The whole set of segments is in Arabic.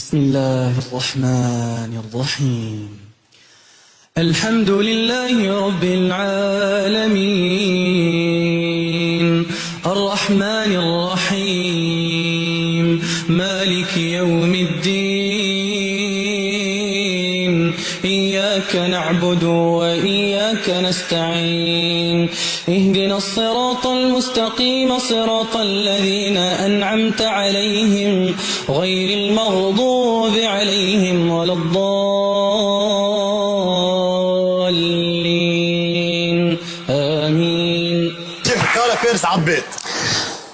بسم الله الرحمن الرحيم. الحمد لله رب العالمين الرحمن الرحيم مالك يوم الدين إياك نعبد وإياك نستعين اهدنا الصراط المستقيم صراط الذين أنعمت عليهم غير المغضوب عليهم ولا الضالين آمين. كيف قال فارس عبيت؟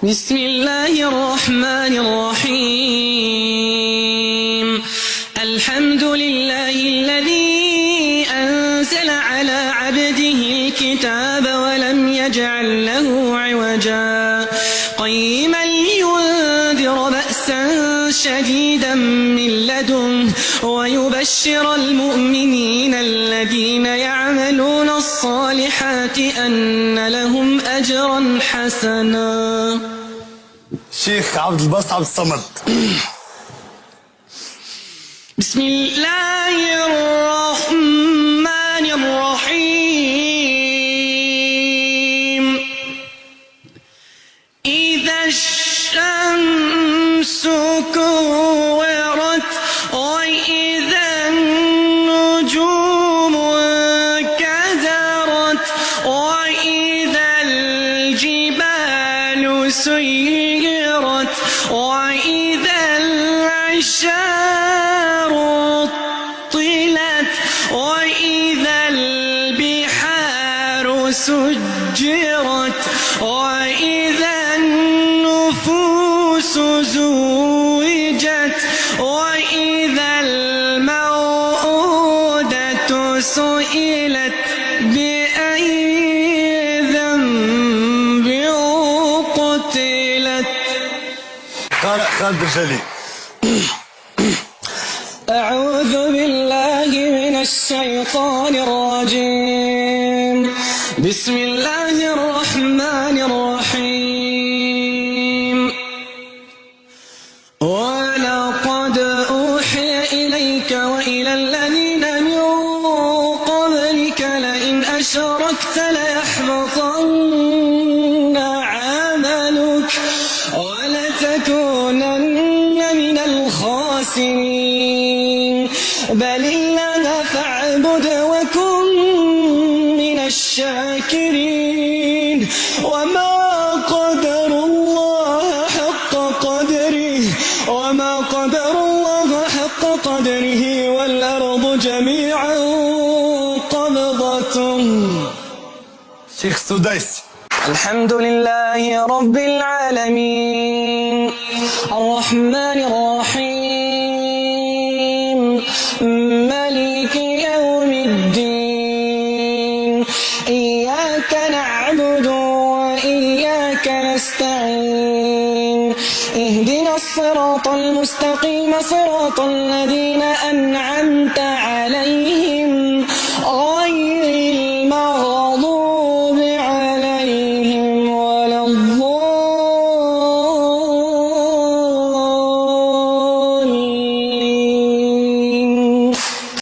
بسم الله الرحمن الرحيم. الحمد لله الذي أنزل على عبده الكتاب ولم يجعل له عوجا قيما لينذر بأسا شديدا من لدنه ويبشر المؤمنين الذين يعملون الصالحات أن لهم أجرا حسنا. شيخ عبد الباسط عبد الصمد. بسم الله الرحمن الرحيم. إذا الشمس كورت وإذا النجوم انكدرت وإذا الجبال سيرت وإذا العشار طلت وإذا البحار سجرت وإذا النفوس زوجت وإذا الموءودة سئلت بأي ذنب قتلت. قال خالد الجلي. أعوذ بالله من الشيطان الرجيم. بسم الله الرحمن الرحيم. ولقد أوحي إليك وإلى الذين من قبلك لئن أشركت ليحبطن عملك ولتكونن من الخاسرين بل الله فاعبد وكن من الشاكرين وما قدر الله حق قدره والأرض جميعا قبضته. شيخ السديس. الحمد لله رب العالمين الرحمن الرحيم مالك يوم الدين إياك نعبد وإياك نستعين اهدنا الصراط المستقيم صراط الذين أنعمت عليهم